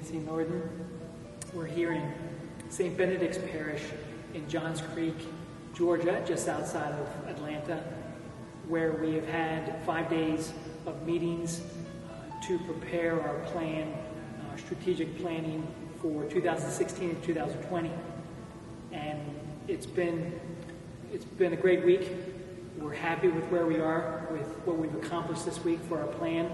St. Nohrden. We're here in St. Benedict's Parish in Johns Creek, Georgia, just outside of Atlanta, where we have had 5 days of meetings to prepare our plan, strategic planning for 2016 and 2020. And it's been a great week. We're happy with where we are, with what we've accomplished this week for our plan.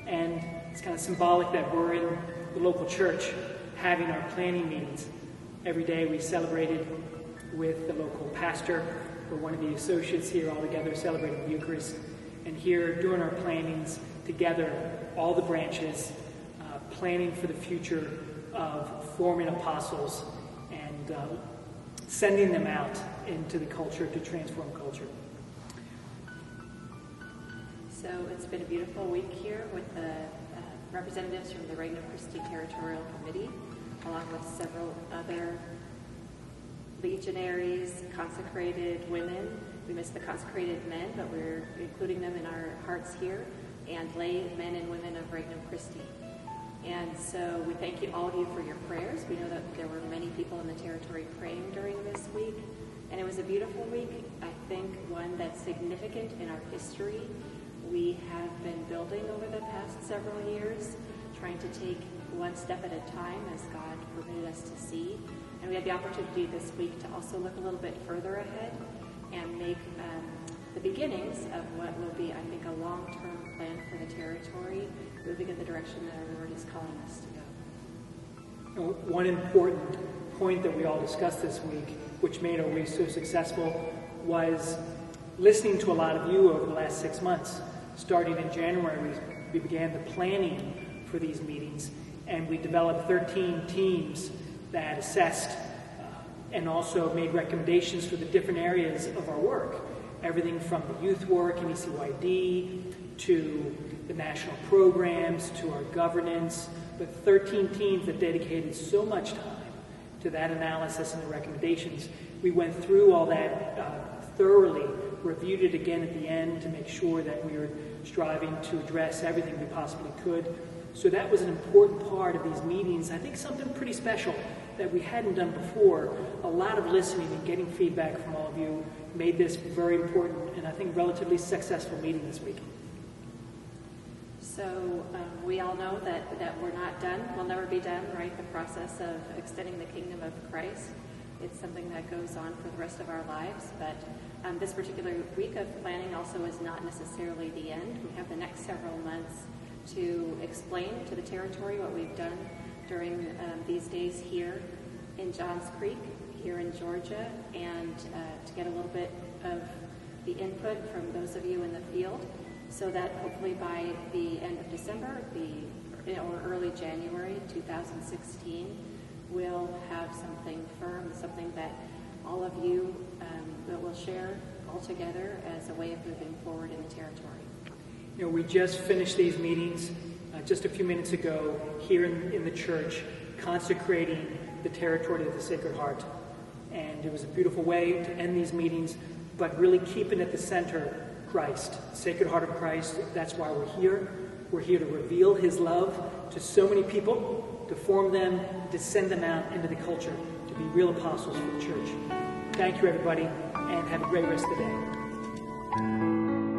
And it's kind of symbolic that we're in the local church having our planning meetings. Every day we celebrated with the local pastor or one of the associates here all together celebrating the Eucharist. And here doing our plannings together, all the branches, planning for the future of forming apostles and sending them out into the culture to transform culture. So it's been a beautiful week here with the representatives from the Regnum Christi Territorial Committee, along with several other legionaries, consecrated women. We missed the consecrated men, but we're including them in our hearts here, and lay men and women of Regnum Christi. And so we thank you, all of you, for your prayers. We know that there were many people in the territory praying during this week, and it was a beautiful week. I think one that's significant in our history. We have been building over the past several years, trying to take one step at a time as God permitted us to see. And we had the opportunity this week to also look a little bit further ahead and make the beginnings of what will be, I think, a long-term plan for the territory, moving in the direction that our Lord is calling us to go. One important point that we all discussed this week, which made our week so successful, was listening to a lot of you over the last 6 months. Starting in January, we began the planning for these meetings, and we developed 13 teams that assessed and also made recommendations for the different areas of our work. Everything from the youth work in ECYD to the national programs to our governance, but 13 teams that dedicated so much time to that analysis and the recommendations. We went through all that thoroughly, reviewed it again at the end to make sure that we were striving to address everything we possibly could. So that was an important part of these meetings. I think something pretty special that we hadn't done before. A lot of listening and getting feedback from all of you made this very important and I think relatively successful meeting this week. So we all know that we're not done. We'll never be done, right? The process of extending the kingdom of Christ. It's something that goes on for the rest of our lives, but this particular week of planning also is not necessarily the end. We have the next several months to explain to the territory what we've done during these days here in Johns Creek, here in Georgia, and to get a little bit of the input from those of you in the field, so that hopefully by the end of December or early January 2016, we'll have something firm, something that all of you will share all together as a way of moving forward in the territory. You know, we just finished these meetings just a few minutes ago here in the church, consecrating the territory of the Sacred Heart. And it was a beautiful way to end these meetings, but really keeping at the center Christ, the Sacred Heart of Christ. That's why we're here. We're here to reveal his love to so many people, to form them, to send them out into the culture, to be real apostles for the church. Thank you, everybody, and have a great rest of the day.